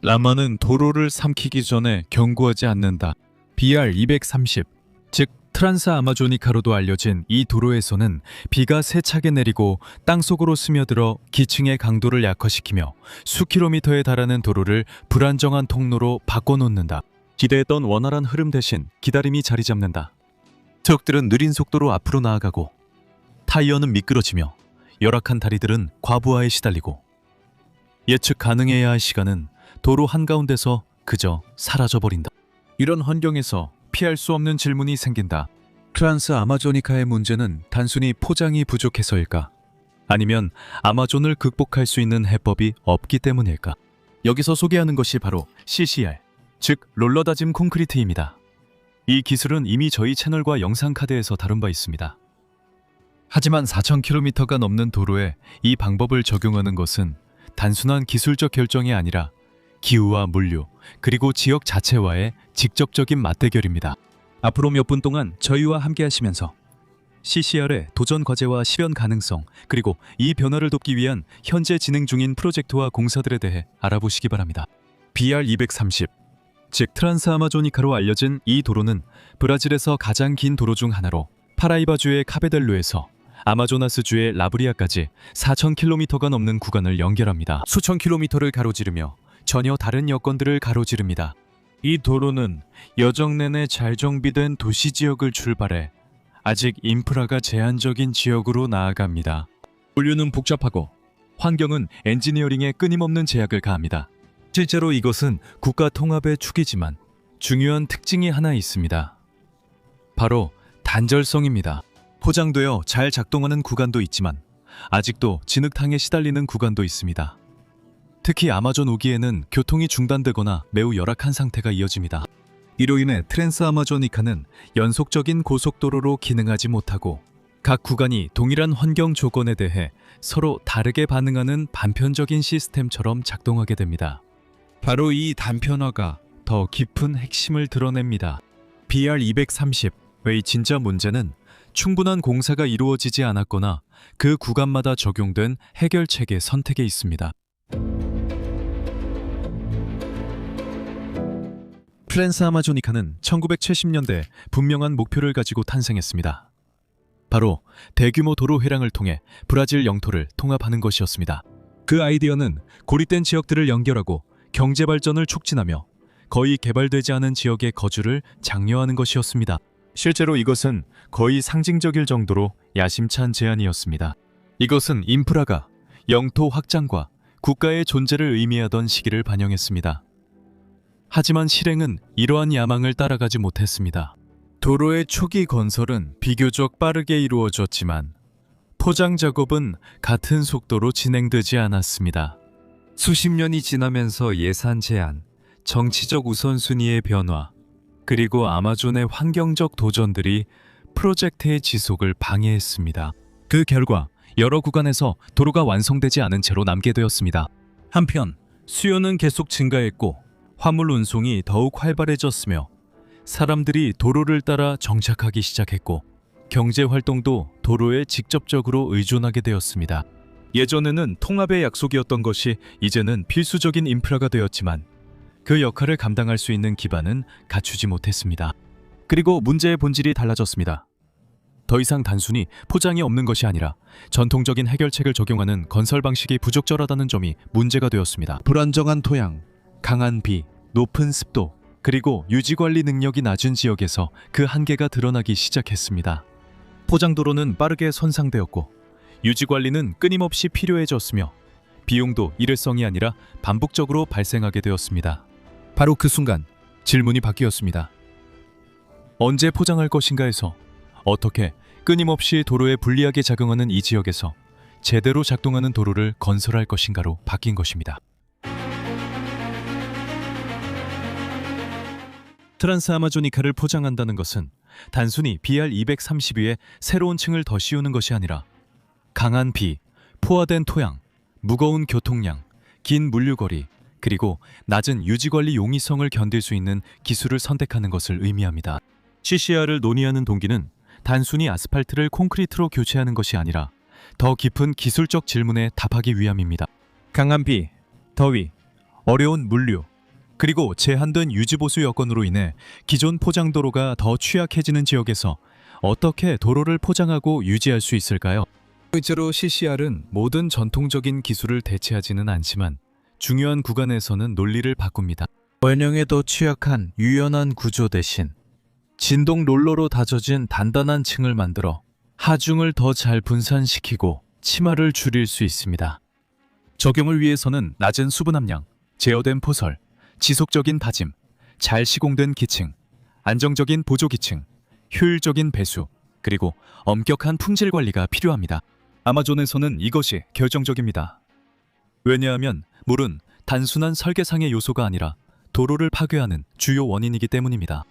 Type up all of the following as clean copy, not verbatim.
라마는 도로를 삼키기 전에 경고하지 않는다. BR-230, 즉 트란스 아마조니카로도 알려진 이 도로에서는 비가 세차게 내리고 땅속으로 스며들어 기층의 강도를 약화시키며 수킬로미터에 달하는 도로를 불안정한 통로로 바꿔놓는다. 기대했던 원활한 흐름 대신 기다림이 자리 잡는다. 트럭들은 느린 속도로 앞으로 나아가고 타이어는 미끄러지며 열악한 다리들은 과부하에 시달리고 예측 가능해야 할 시간은 도로 한가운데서 그저 사라져버린다. 이런 환경에서 피할 수 없는 질문이 생긴다. 트란스 아마조니카의 문제는 단순히 포장이 부족해서일까? 아니면 아마존을 극복할 수 있는 해법이 없기 때문일까? 여기서 소개하는 것이 바로 CCR, 즉 롤러 다짐 콘크리트입니다. 이 기술은 이미 저희 채널과 영상 카드에서 다룬 바 있습니다. 하지만 4,000km가 넘는 도로에 이 방법을 적용하는 것은 단순한 기술적 결정이 아니라 기후와 물류, 그리고 지역 자체와의 직접적인 맞대결입니다. 앞으로 몇 분 동안 저희와 함께 하시면서 CCR의 도전 과제와 실현 가능성, 그리고 이 변화를 돕기 위한 현재 진행 중인 프로젝트와 공사들에 대해 알아보시기 바랍니다. BR-230, 즉 트란스 아마조니카로 알려진 이 도로는 브라질에서 가장 긴 도로 중 하나로 파라이바주의 카베델루에서 아마조나스주의 라브리아까지 4,000km가 넘는 구간을 연결합니다. 수천 킬로미터를 가로지르며 전혀 다른 여건들을 가로지릅니다. 이 도로는 여정 내내 잘 정비된 도시 지역을 출발해 아직 인프라가 제한적인 지역으로 나아갑니다. 물류는 복잡하고 환경은 엔지니어링에 끊임없는 제약을 가합니다. 실제로 이것은 국가 통합의 축이지만 중요한 특징이 하나 있습니다. 바로 단절성입니다. 포장되어 잘 작동하는 구간도 있지만 아직도 진흙탕에 시달리는 구간도 있습니다. 특히 아마존 우기에는 교통이 중단되거나 매우 열악한 상태가 이어집니다. 이로 인해 트랜스 아마조니카는 연속적인 고속도로로 기능하지 못하고 각 구간이 동일한 환경 조건에 대해 서로 다르게 반응하는 반편적인 시스템처럼 작동하게 됩니다. 바로 이 단편화가 더 깊은 핵심을 드러냅니다. BR-230의 진짜 문제는 충분한 공사가 이루어지지 않았거나 그 구간마다 적용된 해결책의 선택에 있습니다. 트랜스 아마조니카는 1970년대 분명한 목표를 가지고 탄생했습니다. 바로 대규모 도로 회랑을 통해 브라질 영토를 통합하는 것이었습니다. 그 아이디어는 고립된 지역들을 연결하고 경제 발전을 촉진하며 거의 개발되지 않은 지역의 거주를 장려하는 것이었습니다. 실제로 이것은 거의 상징적일 정도로 야심찬 제안이었습니다. 이것은 인프라가 영토 확장과 국가의 존재를 의미하던 시기를 반영했습니다. 하지만 실행은 이러한 야망을 따라가지 못했습니다. 도로의 초기 건설은 비교적 빠르게 이루어졌지만 포장 작업은 같은 속도로 진행되지 않았습니다. 수십 년이 지나면서 예산 제한, 정치적 우선순위의 변화, 그리고 아마존의 환경적 도전들이 프로젝트의 지속을 방해했습니다. 그 결과 여러 구간에서 도로가 완성되지 않은 채로 남게 되었습니다. 한편 수요는 계속 증가했고 화물 운송이 더욱 활발해졌으며 사람들이 도로를 따라 정착하기 시작했고 경제 활동도 도로에 직접적으로 의존하게 되었습니다. 예전에는 통합의 약속이었던 것이 이제는 필수적인 인프라가 되었지만 그 역할을 감당할 수 있는 기반은 갖추지 못했습니다. 그리고 문제의 본질이 달라졌습니다. 더 이상 단순히 포장이 없는 것이 아니라 전통적인 해결책을 적용하는 건설 방식이 부적절하다는 점이 문제가 되었습니다. 불안정한 토양, 강한 비, 높은 습도, 그리고 유지관리 능력이 낮은 지역에서 그 한계가 드러나기 시작했습니다. 포장도로는 빠르게 손상되었고 유지관리는 끊임없이 필요해졌으며 비용도 일회성이 아니라 반복적으로 발생하게 되었습니다. 바로 그 순간 질문이 바뀌었습니다. 언제 포장할 것인가에서 어떻게 끊임없이 도로에 불리하게 작용하는 이 지역에서 제대로 작동하는 도로를 건설할 것인가로 바뀐 것입니다. 트란스 아마조니카를 포장한다는 것은 단순히 BR-230위에 새로운 층을 더 씌우는 것이 아니라 강한 비, 포화된 토양, 무거운 교통량, 긴 물류거리, 그리고 낮은 유지관리 용이성을 견딜 수 있는 기술을 선택하는 것을 의미합니다. CCR을 논의하는 동기는 단순히 아스팔트를 콘크리트로 교체하는 것이 아니라 더 깊은 기술적 질문에 답하기 위함입니다. 강한 비, 더위, 어려운 물류, 그리고 제한된 유지보수 여건으로 인해 기존 포장도로가 더 취약해지는 지역에서 어떻게 도로를 포장하고 유지할 수 있을까요? 실제로 CCR은 모든 전통적인 기술을 대체하지는 않지만 중요한 구간에서는 논리를 바꿉니다. 원형에 더 취약한 유연한 구조 대신 진동 롤러로 다져진 단단한 층을 만들어 하중을 더 잘 분산시키고 치마를 줄일 수 있습니다. 적용을 위해서는 낮은 수분 함량, 제어된 포설, 지속적인 다짐, 잘 시공된 기층, 안정적인 보조 기층, 효율적인 배수, 그리고 엄격한 품질 관리가 필요합니다. 아마존에서는 이것이 결정적입니다. 왜냐하면 물은 단순한 설계상의 요소가 아니라 도로를 파괴하는 주요 원인이기 때문입니다.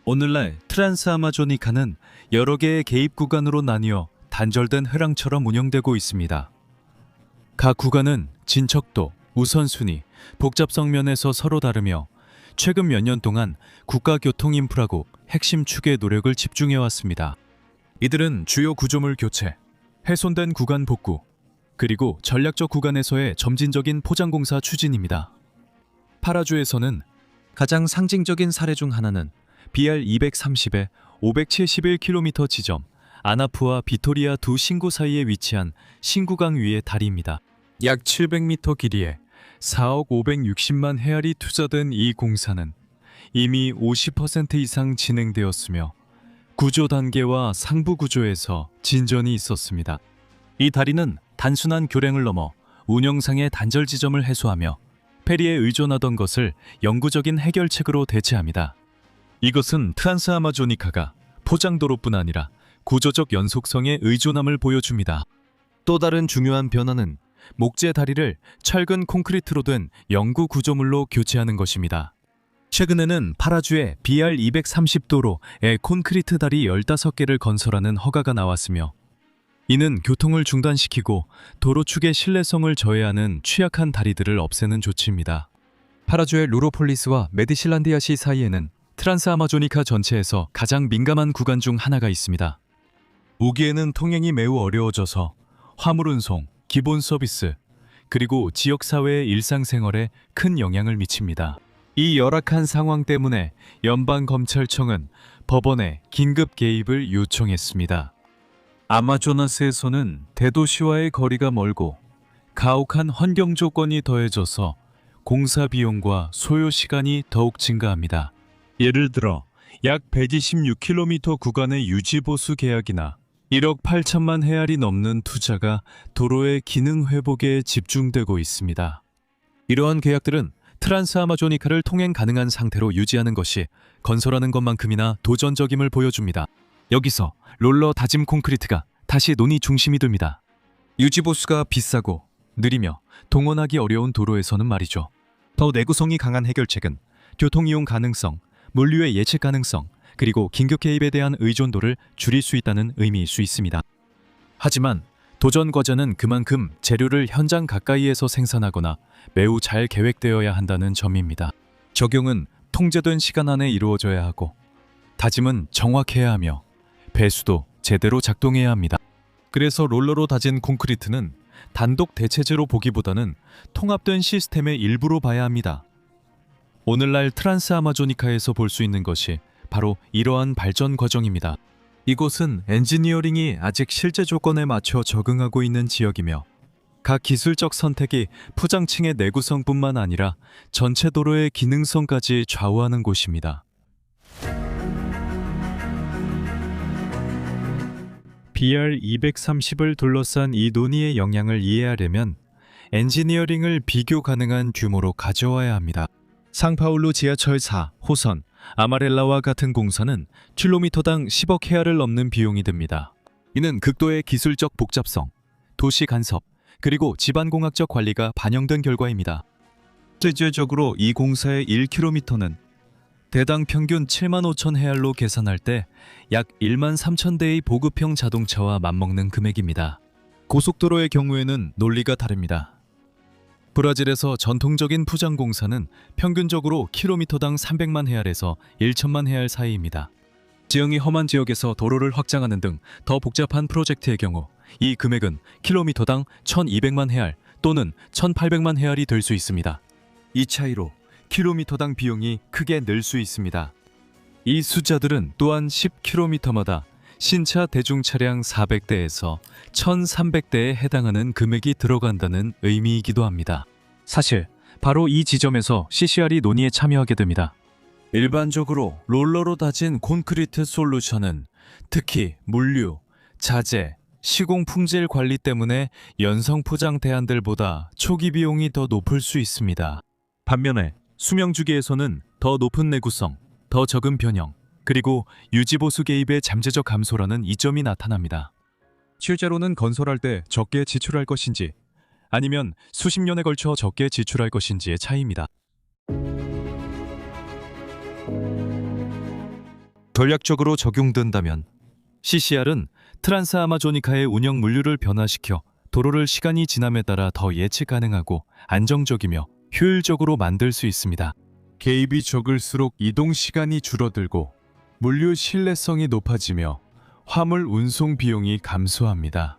오늘날 트란스 아마조니카는 여러 개의 개입 구간으로 나뉘어 단절된 회랑처럼 운영되고 있습니다. 각 구간은 진척도, 우선순위, 복잡성 면에서 서로 다르며 최근 몇 년 동안 국가교통인프라국 핵심 축의 노력을 집중해왔습니다. 이들은 주요 구조물 교체, 훼손된 구간 복구, 그리고 전략적 구간에서의 점진적인 포장공사 추진입니다. 파라주에서는 가장 상징적인 사례 중 하나는 BR230의 571km 지점 아나프와 비토리아 두 신구 사이에 위치한 신구강 위의 다리입니다. 약 700m 길이에 4억 560만 헤알이 투자된 이 공사는 이미 50% 이상 진행되었으며 구조 단계와 상부 구조에서 진전이 있었습니다. 이 다리는 단순한 교량을 넘어 운영상의 단절 지점을 해소하며 페리에 의존하던 것을 영구적인 해결책으로 대체합니다. 이것은 트란스 아마조니카가 포장도로뿐 아니라 구조적 연속성의 의존함을 보여줍니다. 또 다른 중요한 변화는 목재 다리를 철근 콘크리트로 된 영구 구조물로 교체하는 것입니다. 최근에는 파라주의 BR230도로에 콘크리트 다리 15개를 건설하는 허가가 나왔으며 이는 교통을 중단시키고 도로 축의 신뢰성을 저해하는 취약한 다리들을 없애는 조치입니다. 파라주의 루로폴리스와 메디실란디아시 사이에는 트란스 아마조니카 전체에서 가장 민감한 구간 중 하나가 있습니다. 우기에는 통행이 매우 어려워져서 화물 운송, 기본 서비스, 그리고 지역사회의 일상생활에 큰 영향을 미칩니다. 이 열악한 상황 때문에 연방검찰청은 법원에 긴급 개입을 요청했습니다. 아마조나스에서는 대도시와의 거리가 멀고 가혹한 환경 조건이 더해져서 공사 비용과 소요 시간이 더욱 증가합니다. 예를 들어 약 126km 구간의 유지보수 계약이나 1억 8천만 헤알이 넘는 투자가 도로의 기능 회복에 집중되고 있습니다. 이러한 계약들은 트란스 아마조니카를 통행 가능한 상태로 유지하는 것이 건설하는 것만큼이나 도전적임을 보여줍니다. 여기서 롤러 다짐 콘크리트가 다시 논의 중심이 됩니다. 유지보수가 비싸고 느리며 동원하기 어려운 도로에서는 말이죠. 더 내구성이 강한 해결책은 교통이용 가능성, 물류의 예측 가능성, 그리고 긴급 개입에 대한 의존도를 줄일 수 있다는 의미일 수 있습니다. 하지만 도전 과제는 그만큼 재료를 현장 가까이에서 생산하거나 매우 잘 계획되어야 한다는 점입니다. 적용은 통제된 시간 안에 이루어져야 하고 다짐은 정확해야 하며 배수도 제대로 작동해야 합니다. 그래서 롤러로 다진 콘크리트는 단독 대체제로 보기보다는 통합된 시스템의 일부로 봐야 합니다. 오늘날 트란스 아마조니카에서 볼 수 있는 것이 바로 이러한 발전 과정입니다. 이곳은 엔지니어링이 아직 실제 조건에 맞춰 적응하고 있는 지역이며 각 기술적 선택이 포장층의 내구성뿐만 아니라 전체 도로의 기능성까지 좌우하는 곳입니다. BR230을 둘러싼 이 논의의 영향을 이해하려면 엔지니어링을 비교 가능한 규모로 가져와야 합니다. 상파울루 지하철 4호선 아마렐라와 같은 공사는 킬로미터당 10억 헤알을 넘는 비용이 듭니다. 이는 극도의 기술적 복잡성, 도시 간섭, 그리고 지방공학적 관리가 반영된 결과입니다. 실질적으로 이 공사의 1km는 대당 평균 7만 5천 헤알로 계산할 때 약 1만 3천 대의 보급형 자동차와 맞먹는 금액입니다. 고속도로의 경우에는 논리가 다릅니다. 브라질에서 전통적인 포장 공사는 평균적으로 킬로미터당 300만 헤알에서 1천만 헤알 사이입니다. 지형이 험한 지역에서 도로를 확장하는 등 더 복잡한 프로젝트의 경우 이 금액은 킬로미터당 1200만 헤알 또는 1800만 헤알이 될 수 있습니다. 이 차이로 km당 비용이 크게 늘 수 있습니다. 이 숫자들은 또한 10km마다 신차 대중차량 400대에서 1300대에 해당하는 금액이 들어간다는 의미이기도 합니다. 사실 바로 이 지점에서 CCR이 논의에 참여하게 됩니다. 일반적으로 롤러로 다진 콘크리트 솔루션은 특히 물류, 자재, 시공 품질 관리 때문에 연성 포장 대안들보다 초기 비용이 더 높을 수 있습니다. 반면에 수명 주기에서는 더 높은 내구성, 더 적은 변형, 그리고 유지보수 개입의 잠재적 감소라는 이점이 나타납니다. 실제로는 건설할 때 적게 지출할 것인지 아니면 수십 년에 걸쳐 적게 지출할 것인지의 차이입니다. 전략적으로 적용된다면 CCR은 트란스 아마조니카의 운영 물류를 변화시켜 도로를 시간이 지남에 따라 더 예측 가능하고 안정적이며 효율적으로 만들 수 있습니다. 개입이 적을수록 이동 시간이 줄어들고 물류 신뢰성이 높아지며 화물 운송 비용이 감소합니다.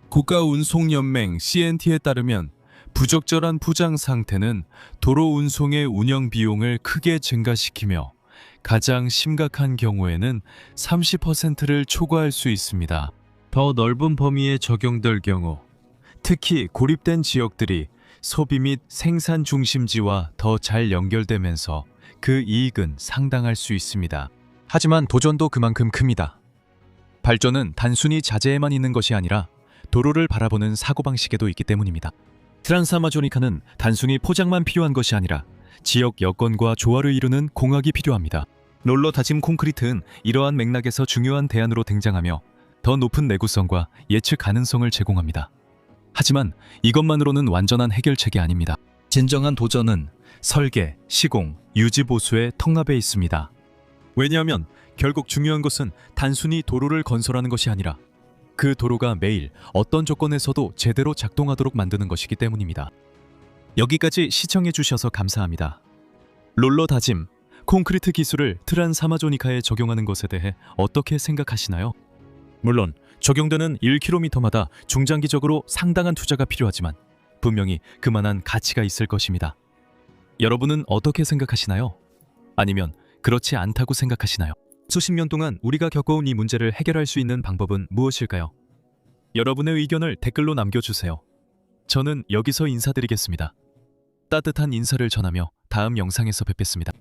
국가운송연맹 CNT에 따르면 부적절한 포장 상태는 도로 운송의 운영 비용을 크게 증가시키며 가장 심각한 경우에는 30%를 초과할 수 있습니다. 더 넓은 범위에 적용될 경우, 특히 고립된 지역들이 소비 및 생산 중심지와 더 잘 연결되면서 그 이익은 상당할 수 있습니다. 하지만 도전도 그만큼 큽니다. 발전은 단순히 자재에만 있는 것이 아니라 도로를 바라보는 사고방식에도 있기 때문입니다. 트란스 아마조니카는 단순히 포장만 필요한 것이 아니라 지역 여건과 조화를 이루는 공학이 필요합니다. 롤러 다짐 콘크리트는 이러한 맥락에서 중요한 대안으로 등장하며 더 높은 내구성과 예측 가능성을 제공합니다. 하지만 이것만으로는 완전한 해결책이 아닙니다. 진정한 도전은 설계, 시공, 유지 보수의 통합에 있습니다. 왜냐하면 결국 중요한 것은 단순히 도로를 건설하는 것이 아니라 그 도로가 매일 어떤 조건에서도 제대로 작동하도록 만드는 것이기 때문입니다. 여기까지 시청해 주셔서 감사합니다. 롤러 다짐, 콘크리트 기술을 트란스 아마조니카에 적용하는 것에 대해 어떻게 생각하시나요? 물론 적용되는 1km마다 중장기적으로 상당한 투자가 필요하지만 분명히 그만한 가치가 있을 것입니다. 여러분은 어떻게 생각하시나요? 아니면 그렇지 않다고 생각하시나요? 수십 년 동안 우리가 겪어온 이 문제를 해결할 수 있는 방법은 무엇일까요? 여러분의 의견을 댓글로 남겨주세요. 저는 여기서 인사드리겠습니다. 따뜻한 인사를 전하며 다음 영상에서 뵙겠습니다.